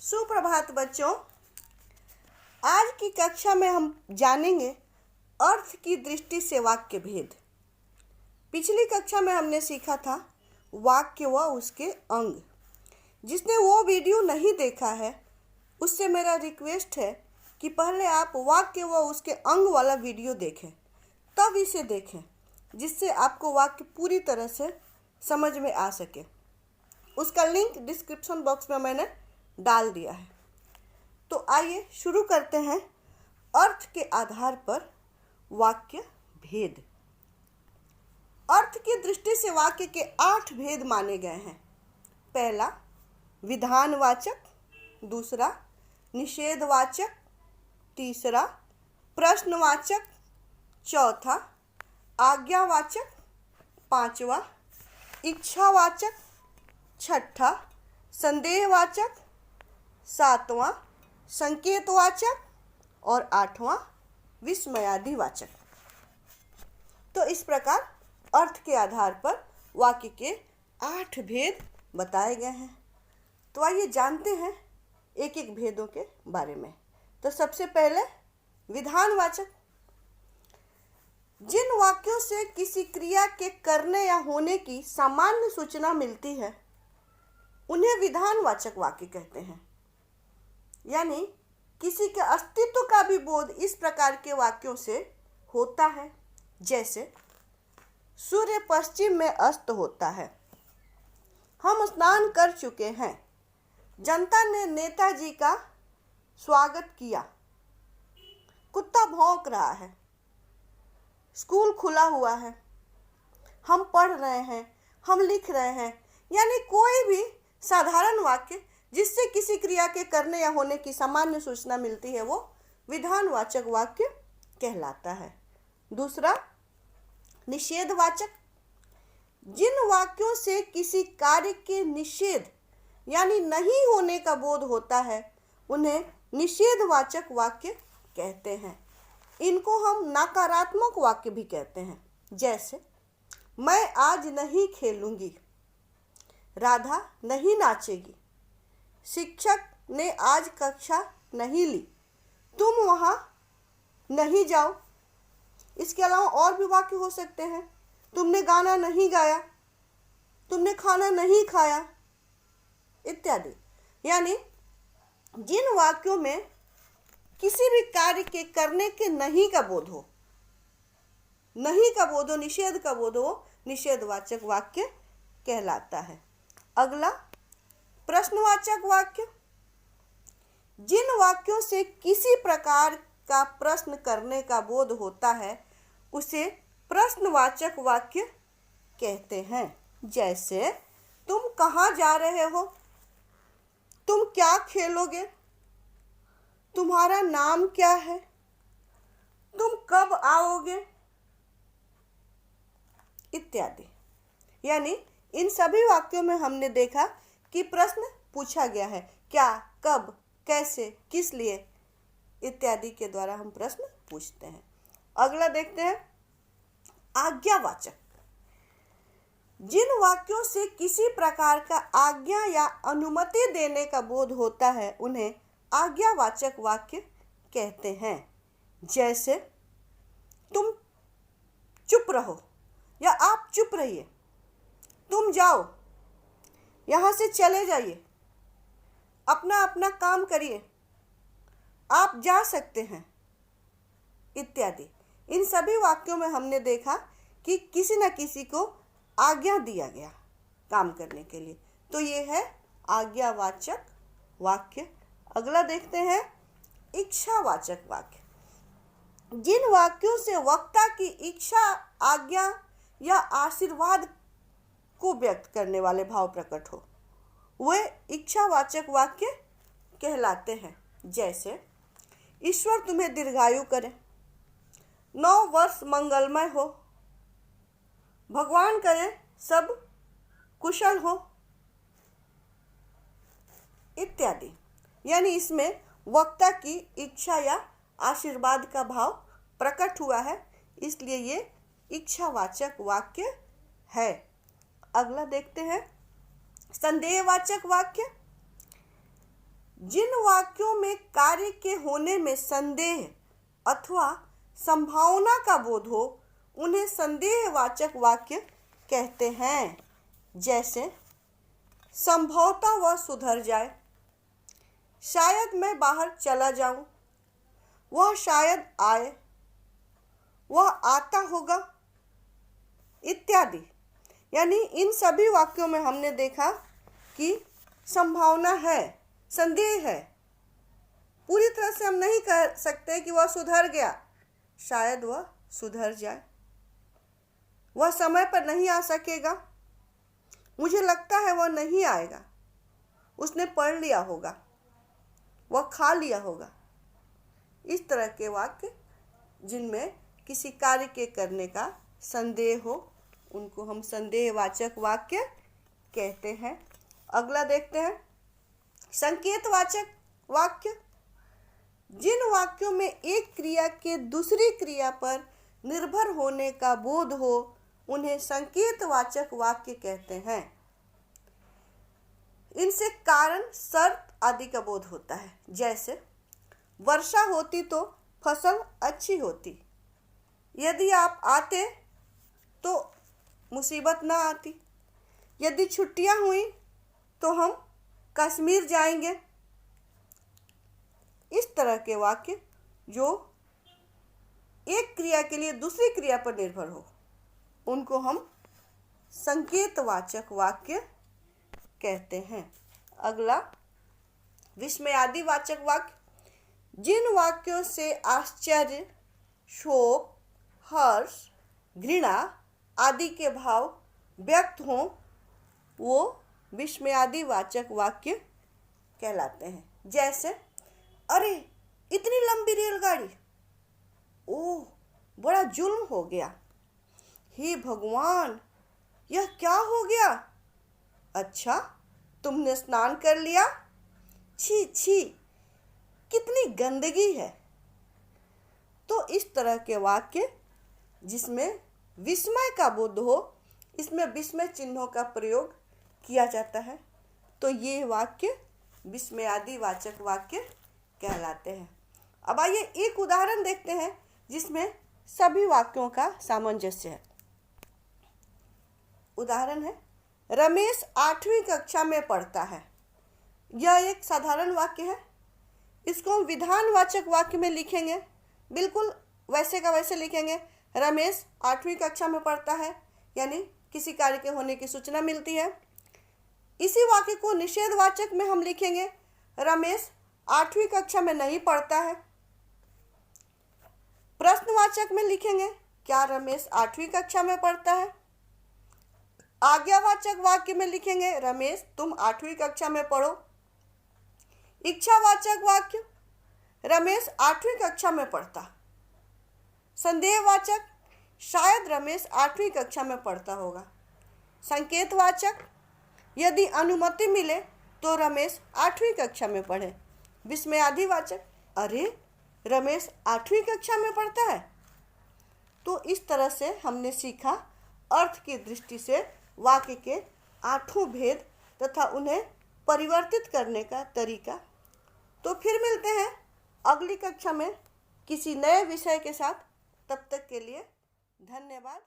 सुप्रभात बच्चों। आज की कक्षा में हम जानेंगे अर्थ की दृष्टि से वाक्य भेद। पिछली कक्षा में हमने सीखा था वाक्य व उसके अंग। जिसने वो वीडियो नहीं देखा है उससे मेरा रिक्वेस्ट है कि पहले आप वाक्य व उसके अंग वाला वीडियो देखें, तब इसे देखें, जिससे आपको वाक्य पूरी तरह से समझ में आ सके। उसका लिंक डिस्क्रिप्शन बॉक्स में मैंने डाल दिया है। तो आइए शुरू करते हैं अर्थ के आधार पर वाक्य भेद। अर्थ की दृष्टि से वाक्य के 8 भेद माने गए हैं। पहला विधानवाचक, दूसरा निषेधवाचक, तीसरा प्रश्नवाचक, चौथा आज्ञावाचक, पांचवा इच्छावाचक, छठा संदेहवाचक, सातवां संकेतवाचक और आठवां विस्मयादिवाचक। तो इस प्रकार अर्थ के आधार पर वाक्य के 8 भेद बताए गए हैं। तो आइए जानते हैं एक एक भेदों के बारे में। तो सबसे पहले विधानवाचक। जिन वाक्यों से किसी क्रिया के करने या होने की सामान्य सूचना मिलती है उन्हें विधानवाचक वाक्य कहते हैं। यानी किसी के अस्तित्व का भी बोध इस प्रकार के वाक्यों से होता है। जैसे सूर्य पश्चिम में अस्त होता है, हम स्नान कर चुके हैं, जनता ने नेताजी का स्वागत किया, कुत्ता भौंक रहा है, स्कूल खुला हुआ है, हम पढ़ रहे हैं, हम लिख रहे हैं। यानी कोई भी साधारण वाक्य जिससे किसी क्रिया के करने या होने की सामान्य सूचना मिलती है वो विधानवाचक वाक्य कहलाता है। दूसरा निषेधवाचक। जिन वाक्यों से किसी कार्य के निषेध यानी नहीं होने का बोध होता है उन्हें निषेधवाचक वाक्य कहते हैं। इनको हम नकारात्मक वाक्य भी कहते हैं। जैसे मैं आज नहीं खेलूंगी, राधा नहीं नाचेगी, शिक्षक ने आज कक्षा नहीं ली, तुम वहाँ नहीं जाओ। इसके अलावा और भी वाक्य हो सकते हैं। तुमने गाना नहीं गाया, तुमने खाना नहीं खाया इत्यादि। यानी जिन वाक्यों में किसी भी कार्य के करने के नहीं का बोध हो, निषेध का बोध हो, निषेधवाचक वाक्य कहलाता है। अगला प्रश्नवाचक वाक्य। जिन वाक्यों से किसी प्रकार का प्रश्न करने का बोध होता है उसे प्रश्नवाचक वाक्य कहते हैं। जैसे तुम कहाँ जा रहे हो, तुम क्या खेलोगे, तुम्हारा नाम क्या है, तुम कब आओगे इत्यादि। यानी इन सभी वाक्यों में हमने देखा कि प्रश्न पूछा गया है। क्या, कब, कैसे, किस लिए इत्यादि के द्वारा हम प्रश्न पूछते हैं। अगला देखते हैं आज्ञावाचक। जिन वाक्यों से किसी प्रकार का आज्ञा या अनुमति देने का बोध होता है उन्हें आज्ञावाचक वाक्य कहते हैं। जैसे तुम चुप रहो या आप चुप रहिए, तुम जाओ, यहाँ से चले जाइए, अपना अपना काम करिए, आप जा सकते हैं इत्यादि। इन सभी वाक्यों में हमने देखा कि किसी न किसी को आज्ञा दिया गया काम करने के लिए। तो ये है आज्ञावाचक वाक्य। अगला देखते हैं इच्छावाचक वाक्य। जिन वाक्यों से वक्ता की इच्छा, आज्ञा या आशीर्वाद को व्यक्त करने वाले भाव प्रकट हो वे इच्छावाचक वाक्य कहलाते हैं। जैसे ईश्वर तुम्हें दीर्घायु करे, 9 वर्ष मंगलमय हो, भगवान करे सब कुशल हो इत्यादि। यानी इसमें वक्ता की इच्छा या आशीर्वाद का भाव प्रकट हुआ है, इसलिए ये इच्छावाचक वाक्य है। अगला देखते हैं संदेहवाचक वाक्य। जिन वाक्यों में कार्य के होने में संदेह अथवा संभावना का बोध हो उन्हें संदेहवाचक वाक्य कहते हैं। जैसे संभवतः वह सुधर जाए, शायद मैं बाहर चला जाऊं, वह शायद आए, वह आता होगा इत्यादि। यानी इन सभी वाक्यों में हमने देखा कि संभावना है, संदेह है। पूरी तरह से हम नहीं कह सकते कि वह सुधर गया, शायद वह सुधर जाए, वह समय पर नहीं आ सकेगा, मुझे लगता है वह नहीं आएगा, उसने पढ़ लिया होगा, वह खा लिया होगा। इस तरह के वाक्य जिनमें किसी कार्य के करने का संदेह हो उनको हम संदेहवाचक वाक्य कहते हैं। अगला देखते हैं संकेतवाचक वाक्य। जिन वाक्यों में एक क्रिया के दूसरी क्रिया पर निर्भर होने का बोध हो उन्हें संकेतवाचक वाक्य कहते हैं। इनसे कारण, शर्त आदि का बोध होता है। जैसे वर्षा होती तो फसल अच्छी होती, यदि आप आते तो मुसीबत ना आती, यदि छुट्टियां हुई तो हम कश्मीर जाएंगे। इस तरह के वाक्य जो एक क्रिया के लिए दूसरी क्रिया पर निर्भर हो उनको हम संकेतवाचक वाक्य कहते हैं। अगला विस्मयादि वाचक वाक्य। जिन वाक्यों से आश्चर्य, शोक, हर्ष, घृणा आदि के भाव व्यक्त हों वो विस्मयादि वाचक वाक्य कहलाते हैं। जैसे अरे इतनी लंबी रेलगाड़ी, ओह बड़ा जुल्म हो गया, हे भगवान यह क्या हो गया, अच्छा तुमने स्नान कर लिया, छी छी कितनी गंदगी है। तो इस तरह के वाक्य जिसमें विस्मय का बोध हो, इसमें विस्मय चिन्हों का प्रयोग किया जाता है, तो ये वाक्य विस्मयादि वाचक वाक्य कहलाते हैं। अब आइए एक उदाहरण देखते हैं जिसमें सभी वाक्यों का सामंजस्य है। उदाहरण है रमेश 8वीं कक्षा में पढ़ता है। यह एक साधारण वाक्य है। इसको हम विधानवाचक वाक्य में लिखेंगे, बिल्कुल वैसे का वैसे लिखेंगे। रमेश 8वीं कक्षा में पढ़ता है, यानी किसी कार्य के होने की सूचना मिलती है। इसी वाक्य को निषेधवाचक में हम लिखेंगे रमेश 8वीं कक्षा में नहीं पढ़ता है। प्रश्नवाचक में लिखेंगे क्या रमेश 8वीं कक्षा में पढ़ता है। आज्ञावाचक वाक्य में लिखेंगे रमेश तुम 8वीं कक्षा में पढ़ो। इच्छावाचक वाक्य रमेश 8वीं कक्षा में पढ़ता। संदेहवाचक शायद रमेश 8वीं कक्षा में पढ़ता होगा। संकेतवाचक यदि अनुमति मिले तो रमेश 8वीं कक्षा में पढ़े। विस्मयादिवाचक अरे रमेश 8वीं कक्षा में पढ़ता है। तो इस तरह से हमने सीखा अर्थ की दृष्टि से वाक्य के 8 भेद तथा उन्हें परिवर्तित करने का तरीका। तो फिर मिलते हैं अगली कक्षा में किसी नए विषय के साथ। तब तक के लिए धन्यवाद।